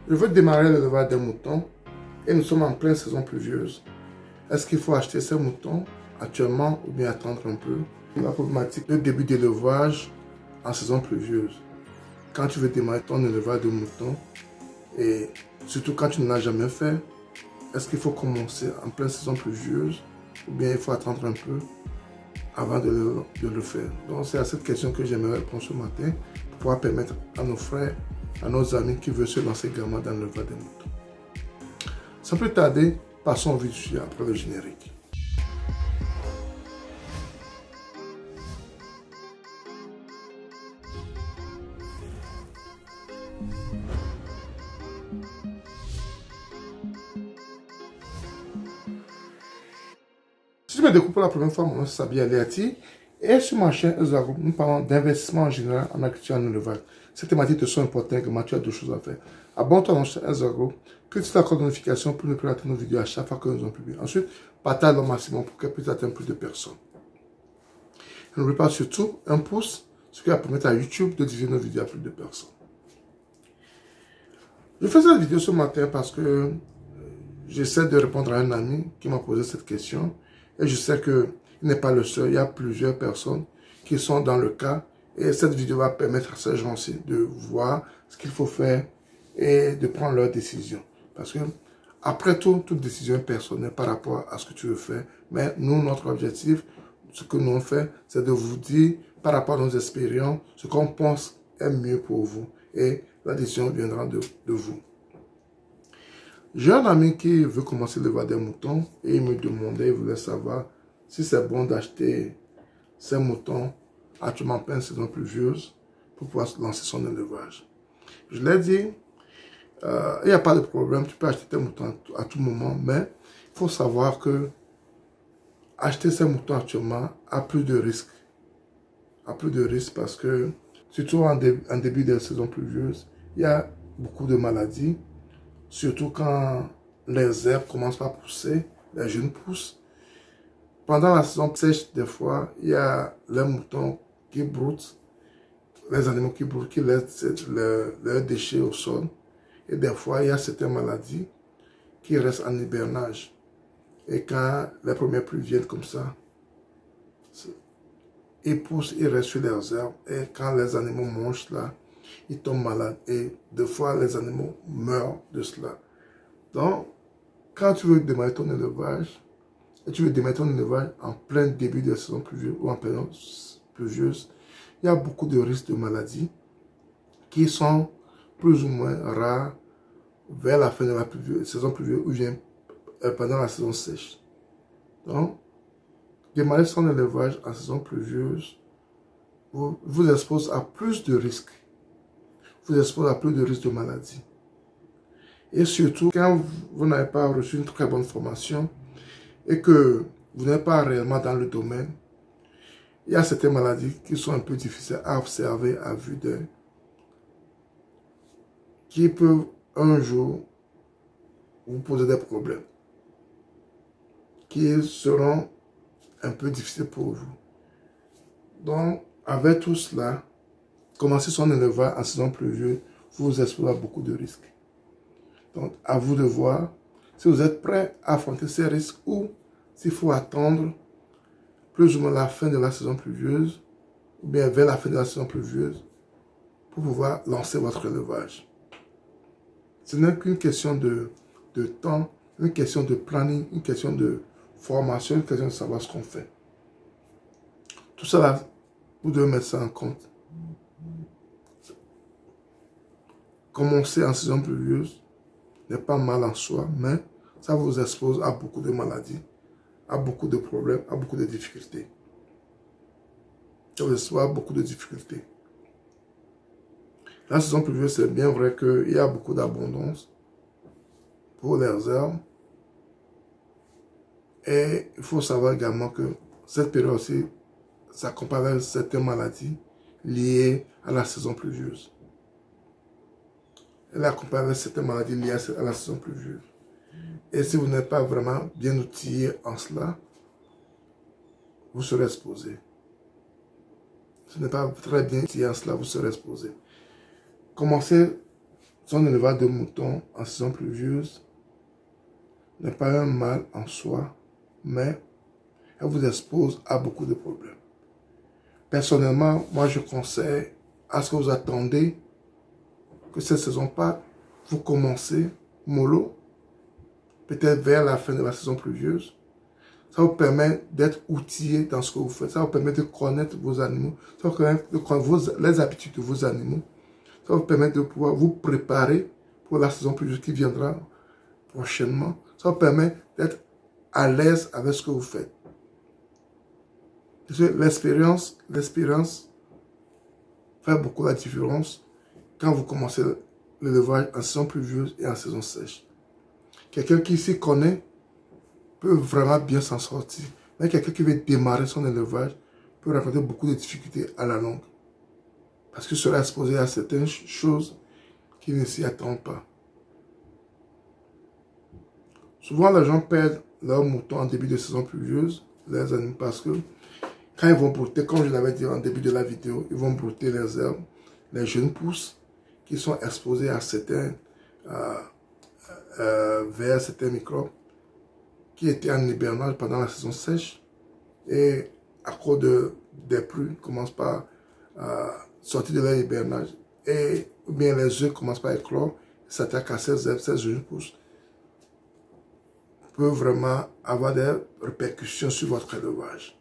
Je veux démarrer l'élevage des moutons et nous sommes en pleine saison pluvieuse. Est-ce qu'il faut acheter ces moutons actuellement ou bien attendre un peu? La problématique de début d'élevage en saison pluvieuse. Quand tu veux démarrer ton élevage de moutons et surtout quand tu ne l'as jamais fait, est-ce qu'il faut commencer en pleine saison pluvieuse ou bien il faut attendre un peu avant de le faire? Donc c'est à cette question que j'aimerais répondre ce matin pour pouvoir permettre à nos frères, à nos amis qui veulent se lancer également dans l'élevage des moutons. Sans plus tarder, passons au vif du sujet après le générique. Si tu me découvres pour la première fois, mon nom c'est Sabi Aliati et sur ma chaîne Ezra, nous parlons d'investissement en général en agriculture et en élevage. Ces thématiques te sont importantes également, tu as deux choses à faire. Abonne-toi dans la chaîne Ezra, clique sur la cloche de notification pour ne plus rater nos vidéos à chaque fois que nous en publions. Ensuite, partage au maximum pour qu'elle puisse atteindre plus de personnes. N'oublie pas surtout un pouce, ce qui va permettre à YouTube de diffuser nos vidéos à plus de personnes. Je fais cette vidéo ce matin parce que j'essaie de répondre à un ami qui m'a posé cette question. Et je sais qu'il n'est pas le seul, il y a plusieurs personnes qui sont dans le cas. Et cette vidéo va permettre à ces gens-ci de voir ce qu'il faut faire et de prendre leurs décisions. Parce que, après tout, toute décision est personnelle par rapport à ce que tu veux faire. Mais nous, notre objectif, ce que nous on fait, c'est de vous dire, par rapport à nos expériences, ce qu'on pense est mieux pour vous. Et la décision viendra de vous. J'ai un ami qui veut commencer l'élevage des moutons et il me demandait, il voulait savoir si c'est bon d'acheter ces moutons actuellement en pleine saison pluvieuse pour pouvoir lancer son élevage. Je l'ai dit, il n'y a pas de problème, tu peux acheter tes moutons à tout moment, mais il faut savoir que acheter ces moutons actuellement a plus de risques. A plus de risques parce que, surtout en début de saison pluvieuse, il y a beaucoup de maladies. Surtout quand les herbes commencent à pousser, les jeunes poussent. Pendant la saison sèche, des fois, il y a les moutons qui broutent, les animaux qui broutent, qui laissent leurs déchets au sol. Et des fois, il y a certaines maladies qui restent en hibernage. Et quand les premières pluies viennent comme ça, ils poussent, ils restent sur leurs herbes. Et quand les animaux mangent là, ils tombent malades et des fois les animaux meurent de cela. Donc, quand tu veux démarrer ton élevage, et tu veux démarrer ton élevage en plein début de la saison pluvieuse ou en période pluvieuse, il y a beaucoup de risques de maladies qui sont plus ou moins rares vers la fin de la saison pluvieuse ou bien pendant la saison sèche. Donc, démarrer son élevage en saison pluvieuse vous expose à plus de risques. Vous expose à plus de risques de maladie. Et surtout, quand vous n'avez pas reçu une très bonne formation et que vous n'êtes pas réellement dans le domaine, il y a certaines maladies qui sont un peu difficiles à observer à vue d'œil, qui peuvent un jour vous poser des problèmes, qui seront un peu difficiles pour vous. Donc, avec tout cela, commencer son élevage en saison pluvieuse vous expose à beaucoup de risques. Donc, à vous de voir si vous êtes prêt à affronter ces risques ou s'il faut attendre plus ou moins la fin de la saison pluvieuse ou bien vers la fin de la saison pluvieuse pour pouvoir lancer votre élevage. Ce n'est qu'une question de temps, une question de planning, une question de formation, une question de savoir ce qu'on fait. Tout ça, vous devez mettre ça en compte. Commencer en saison pluvieuse n'est pas mal en soi, mais ça vous expose à beaucoup de maladies, à beaucoup de problèmes, à beaucoup de difficultés. Ça vous expose à beaucoup de difficultés. La saison pluvieuse, c'est bien vrai qu'il y a beaucoup d'abondance pour les herbes. Et il faut savoir également que cette période aussi s'accompagne avec certaines maladies liées à la saison pluvieuse. Elle accompagne avec certaines maladies liées à la saison pluvieuse. Et si vous n'êtes pas vraiment bien outillé en cela, vous serez exposé. Si vous n'êtes pas très bien outillé en cela, vous serez exposé. Commencez Son élevage de moutons en saison pluvieuse n'est pas un mal en soi, mais elle vous expose à beaucoup de problèmes. Personnellement, moi je conseille à ce que vous attendez que cette saison passe, vous commencez mollo, peut-être vers la fin de la saison pluvieuse. Ça vous permet d'être outillé dans ce que vous faites. Ça vous permet de connaître vos animaux. Ça vous permet de connaître les habitudes de vos animaux. Ça vous permet de pouvoir vous préparer pour la saison pluvieuse qui viendra prochainement. Ça vous permet d'être à l'aise avec ce que vous faites. L'expérience fait beaucoup la différence quand vous commencez l'élevage en saison pluvieuse et en saison sèche. Quelqu'un qui s'y connaît peut vraiment bien s'en sortir. Mais quelqu'un qui veut démarrer son élevage peut rencontrer beaucoup de difficultés à la longue. Parce qu'il sera exposé à certaines choses qui ne s'y attendent pas. Souvent, les gens perdent leurs moutons en début de saison pluvieuse, les animaux, parce que quand ils vont brouter, comme je l'avais dit en début de la vidéo, ils vont brouter les herbes, les jeunes pousses qui sont exposés à certains vers certains microbes qui étaient en hibernage pendant la saison sèche et à cause des pluies commencent par sortir de leur hibernage et ou bien les œufs commencent par éclore et s'attaquent à ces herbes, ces jeunes pousses peut vraiment avoir des répercussions sur votre élevage.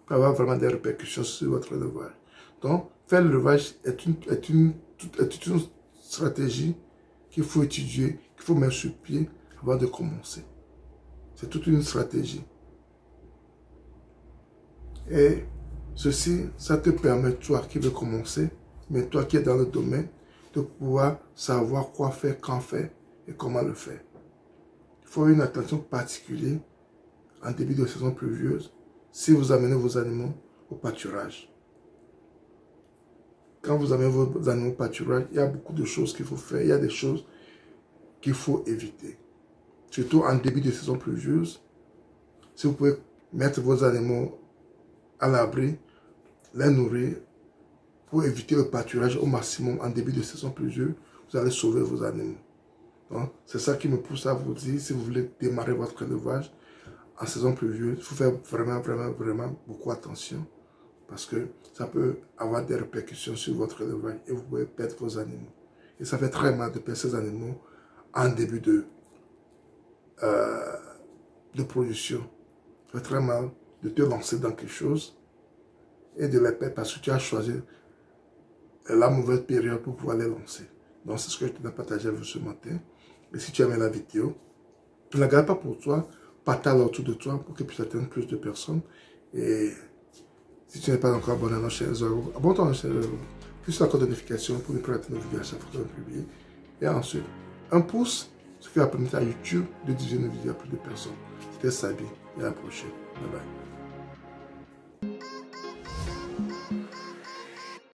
Peut avoir vraiment des répercussions sur votre élevage. Donc, faire l'élevage est une stratégie qu'il faut étudier, qu'il faut mettre sur pied avant de commencer. C'est toute une stratégie. Et ceci, ça te permet, toi qui veux commencer, mais toi qui es dans le domaine, de pouvoir savoir quoi faire, quand faire et comment le faire. Il faut une attention particulière en début de saison pluvieuse si vous amenez vos animaux au pâturage. Quand vous amenez vos animaux au pâturage, il y a beaucoup de choses qu'il faut faire. Il y a des choses qu'il faut éviter. Surtout en début de saison pluvieuse. Si vous pouvez mettre vos animaux à l'abri, les nourrir, pour éviter le pâturage au maximum en début de saison pluvieuse, vous allez sauver vos animaux. C'est ça qui me pousse à vous dire, si vous voulez démarrer votre élevage en saison pluvieuse, il faut faire vraiment beaucoup attention. Parce que ça peut avoir des répercussions sur votre élevage et vous pouvez perdre vos animaux. Et ça fait très mal de perdre ces animaux en début de production. Ça fait très mal de te lancer dans quelque chose et de les perdre parce que tu as choisi la mauvaise période pour pouvoir les lancer. Donc c'est ce que je tenais à partager avec vous ce matin. Et si tu as aimé la vidéo, ne la garde pas pour toi, partage-la autour de toi pour qu'elle puisse atteindre plus de personnes. Et si tu n'es pas encore abonné à notre chaîne, abonne-toi à notre chaîne, plus la code de notification pour ne pas rater nos vidéos à chaque fois qu'on va publier. Et ensuite, un pouce, ce qui va permettre à YouTube de diffuser nos vidéos à plus de personnes. C'était Sabi, et à la prochaine. Bye bye.